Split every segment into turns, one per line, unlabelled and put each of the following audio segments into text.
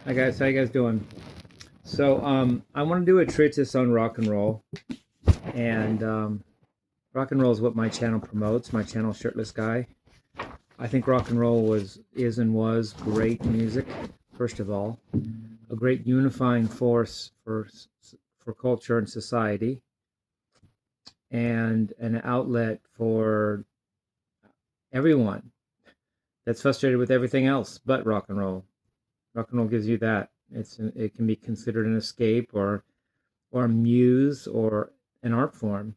Hi guys, how you guys doing? I want to do a treatise on rock and roll, and rock and roll is what my channel promotes. My channel, Shirtless Guy. I think rock and roll is, and was great music. First of all, a great unifying force for culture and society, and an outlet for everyone that's frustrated with everything else but rock and roll. Rock and roll gives you that. It can be considered an escape or a muse or an art form.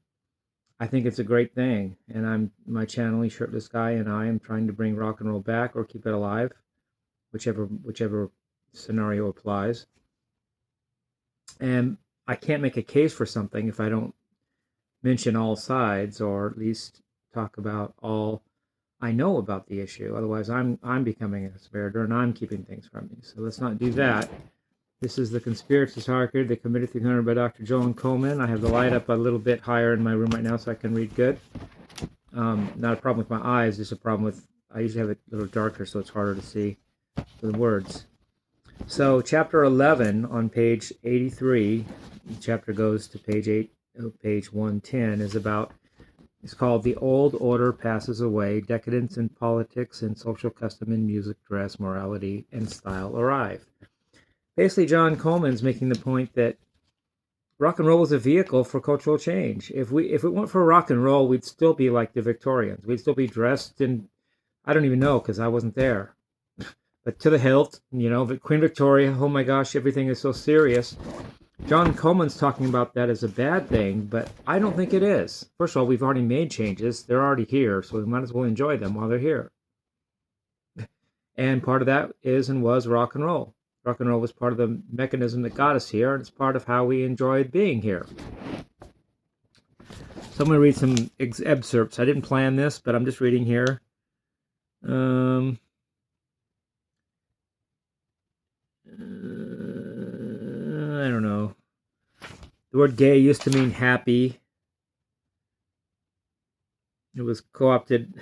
I think it's a great thing, and I'm my channeling Shirtless Guy, and I am trying to bring rock and roll back or keep it alive, whichever scenario applies. And I can't make a case for something if I don't mention all sides, or at least talk about all I know about the issue. Otherwise, I'm becoming a conspirator, and I'm keeping things from you. So let's not do that. This is the Conspiracy Hierarchy, the Committee 300 by Dr. Joan Coleman. I have the light up a little bit higher in my room right now so I can read good. Not a problem with my eyes, just a problem with, I usually have it a little darker so it's harder to see the words. So chapter 11 on page 83, the chapter goes to page 110, it's called The Old Order Passes Away, Decadence in Politics and Social Custom in Music, Dress, Morality, and Style Arrive. Basically, John Coleman's making the point that rock and roll is a vehicle for cultural change. If it weren't for rock and roll, we'd still be like the Victorians. We'd still be dressed in, I don't even know because I wasn't there, but to the hilt. Queen Victoria. Oh my gosh, everything is so serious. John Coleman's talking about that as a bad thing, but I don't think it is. First of all, we've already made changes. They're already here, so we might as well enjoy them while they're here. And part of that is and was rock and roll. Rock and roll was part of the mechanism that got us here, and it's part of how we enjoyed being here. So I'm going to read some excerpts. I didn't plan this, but I'm just reading here. I don't know. The word gay used to mean happy. It was co-opted.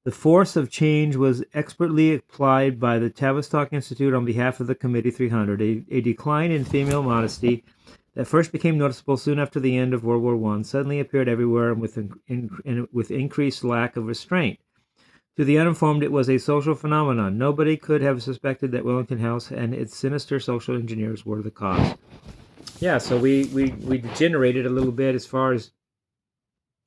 The force of change was expertly applied by the Tavistock Institute on behalf of the Committee 300. A decline in female modesty that first became noticeable soon after the end of World War I suddenly appeared everywhere with increased lack of restraint. To the uninformed, it was a social phenomenon. Nobody could have suspected that Wellington House and its sinister social engineers were the cause. Yeah, so we degenerated a little bit as far as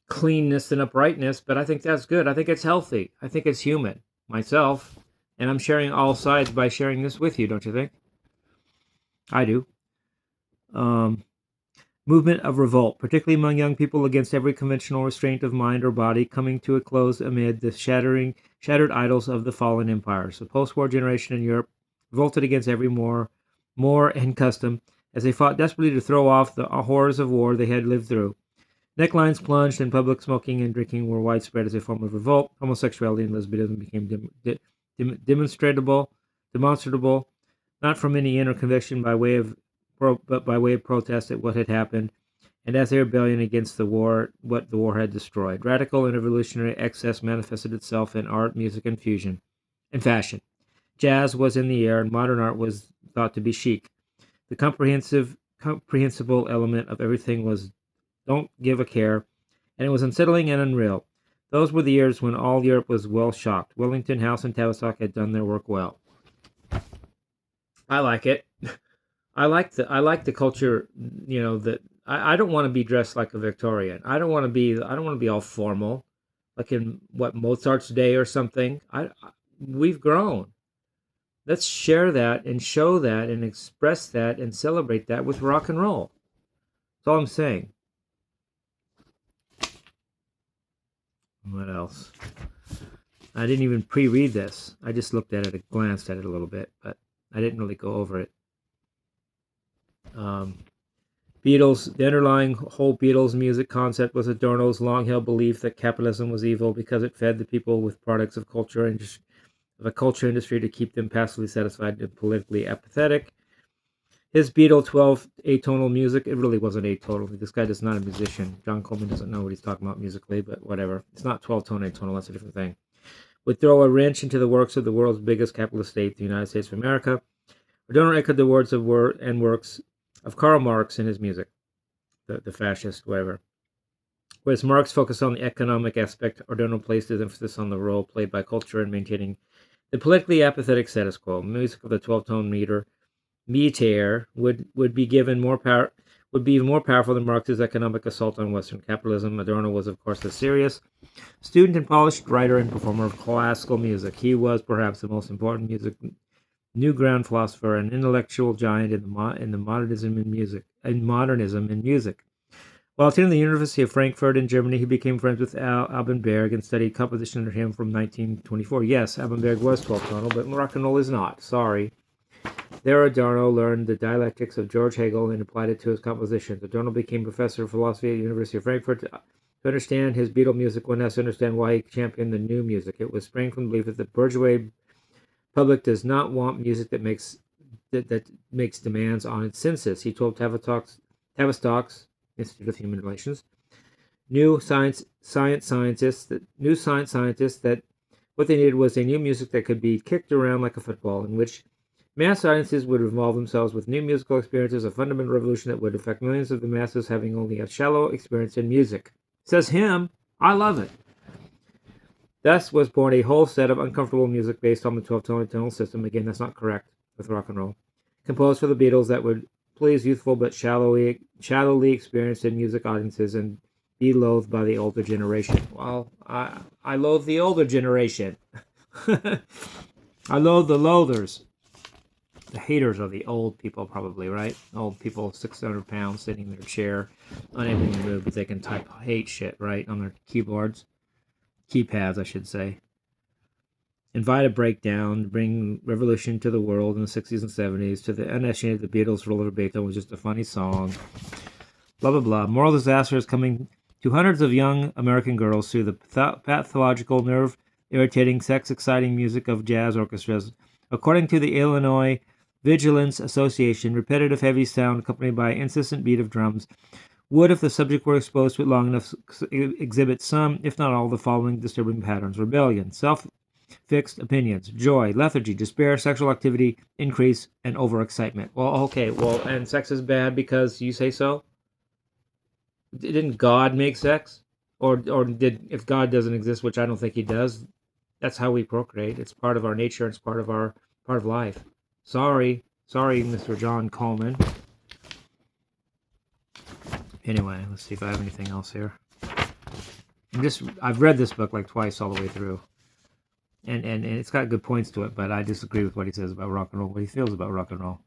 cleanness and uprightness, but I think that's good. I think it's healthy. I think it's human. Myself, and I'm sharing all sides by sharing this with you, don't you think? I do. Movement of revolt, particularly among young people against every conventional restraint of mind or body, coming to a close amid the shattered idols of the fallen empires. The post-war generation in Europe revolted against every more and custom as they fought desperately to throw off the horrors of war they had lived through. Necklines plunged and public smoking and drinking were widespread as a form of revolt. Homosexuality and lesbianism became demonstrable, not from any inner conviction but by way of protest at what had happened, and as a rebellion against the war, what the war had destroyed. Radical and revolutionary excess manifested itself in art, music, and fashion. Jazz was in the air, and modern art was thought to be chic. The comprehensible element of everything was don't give a care, and it was unsettling and unreal. Those were the years when all Europe was well shocked. Wellington House and Tavistock had done their work well. I like it. I like the culture. That I don't want to be dressed like a Victorian. I don't want to be all formal, like in what Mozart's day or something. We've grown. Let's share that and show that and express that and celebrate that with rock and roll. That's all I'm saying. What else? I didn't even pre-read this. I just looked at it, glanced at it a little bit, but I didn't really go over it. Beatles, the underlying whole Beatles music concept was Adorno's long-held belief that capitalism was evil because it fed the people with products of a culture industry to keep them passively satisfied and politically apathetic. His Beatle 12 atonal music, it really wasn't atonal. This guy is not a musician. John Coleman doesn't know what he's talking about musically, but whatever. It's not 12 tone atonal, that's a different thing. would throw a wrench into the works of the world's biggest capitalist state, the United States of America. Adorno echoed the words of and works of Karl Marx in his music, the fascist, whatever. Whereas Marx focused on the economic aspect, Adorno placed his emphasis on the role played by culture in maintaining the politically apathetic status quo. Music of the 12-tone meter would be given more power, would be even more powerful than Marx's economic assault on Western capitalism. Adorno was, of course, a serious student and polished writer and performer of classical music. He was perhaps the most important new ground philosopher and intellectual giant in modernism in music. While attending the University of Frankfurt in Germany, he became friends with Alban Berg and studied composition under him from 1924. Yes, Alban Berg was 12-tonal, but rock and roll is not. Sorry. There, Adorno learned the dialectics of George Hegel and applied it to his compositions. Adorno became professor of philosophy at the University of Frankfurt. To understand his Beatle music, one has to understand why he championed the new music. It was sprang from the belief that the bourgeois public does not want music that makes demands on its senses. He told Tavistock's Institute of Human Relations, new science scientists that what they needed was a new music that could be kicked around like a football, in which mass audiences would involve themselves with new musical experiences, a fundamental revolution that would affect millions of the masses having only a shallow experience in music. Says him, I love it. Thus was born a whole set of uncomfortable music based on the 12-tonal system. Again, that's not correct with rock and roll. Composed for the Beatles that would please youthful but shallowly experienced in music audiences and be loathed by the older generation. Well, I loathe the older generation. I loathe the loathers. The haters are the old people, probably, right? Old people, 600 pounds, sitting in their chair, unable to move, but they can type hate shit, right, on their keyboards. Keypads, I should say. Invite a breakdown, bring revolution to the world in the 60s and 70s. To the uneducated, the Beatles' Roller Beethoven was just a funny song. Blah, blah, blah. Moral disaster is coming to hundreds of young American girls through the pathological, nerve-irritating, sex-exciting music of jazz orchestras. According to the Illinois Vigilance Association, repetitive heavy sound accompanied by incessant beat of drums would, if the subject were exposed to it long enough, exhibit some, if not all, the following disturbing patterns: rebellion, self-fixed opinions, joy, lethargy, despair, sexual activity, increase, and overexcitement. Well, okay, and sex is bad because you say so? Didn't God make sex? Or if God doesn't exist, which I don't think he does, that's how we procreate. It's part of our nature, it's part of life. Sorry, Mr. John Coleman. Anyway, let's see if I have anything else here. I've read this book like twice all the way through. And it's got good points to it, but I disagree with what he says about rock and roll, what he feels about rock and roll.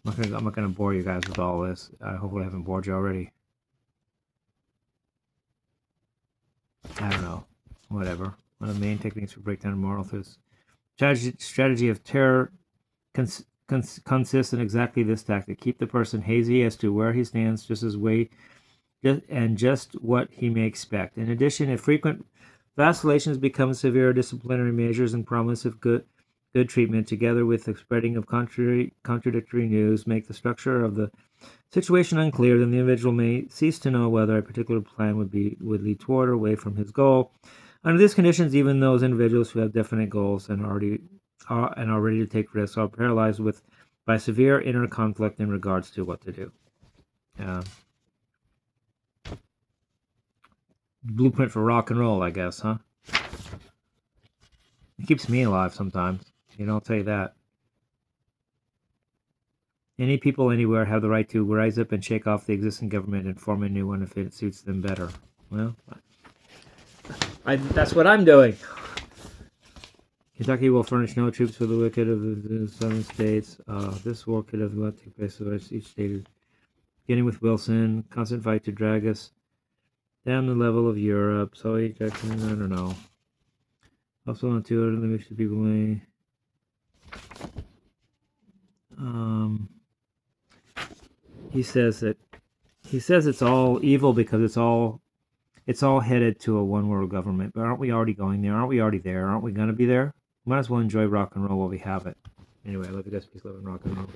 I'm not gonna bore you guys with all this. I hopefully I haven't bored you already. I don't know. Whatever. One of the main techniques for breakdown of moral truths. Strategy of terror consists in exactly this tactic: keep the person hazy as to where he stands, just what he may expect. In addition, if frequent vacillations become severe disciplinary measures and promise of good treatment, together with the spreading of contradictory news, make the structure of the situation unclear, then the individual may cease to know whether a particular plan would lead toward or away from his goal. Under these conditions, even those individuals who have definite goals and are ready to take risks are paralyzed by severe inner conflict in regards to what to do. Blueprint for rock and roll, I guess, huh? It keeps me alive sometimes. I'll tell you that. Any people anywhere have the right to rise up and shake off the existing government and form a new one if it suits them better. Well, that's what I'm doing. Kentucky will furnish no troops for the wicked of the southern states. This war could have let take place with each state, beginning with Wilson. Constant fight to drag us down the level of Europe. So Jackson, I don't know. Also on to it, let me should people may. He says it's all evil because it's all headed to a one world government. But aren't we already going there? Aren't we already there? Aren't we gonna be there? Might as well enjoy rock and roll while we have it. Anyway, I love you guys. Peace, love, and rock and roll.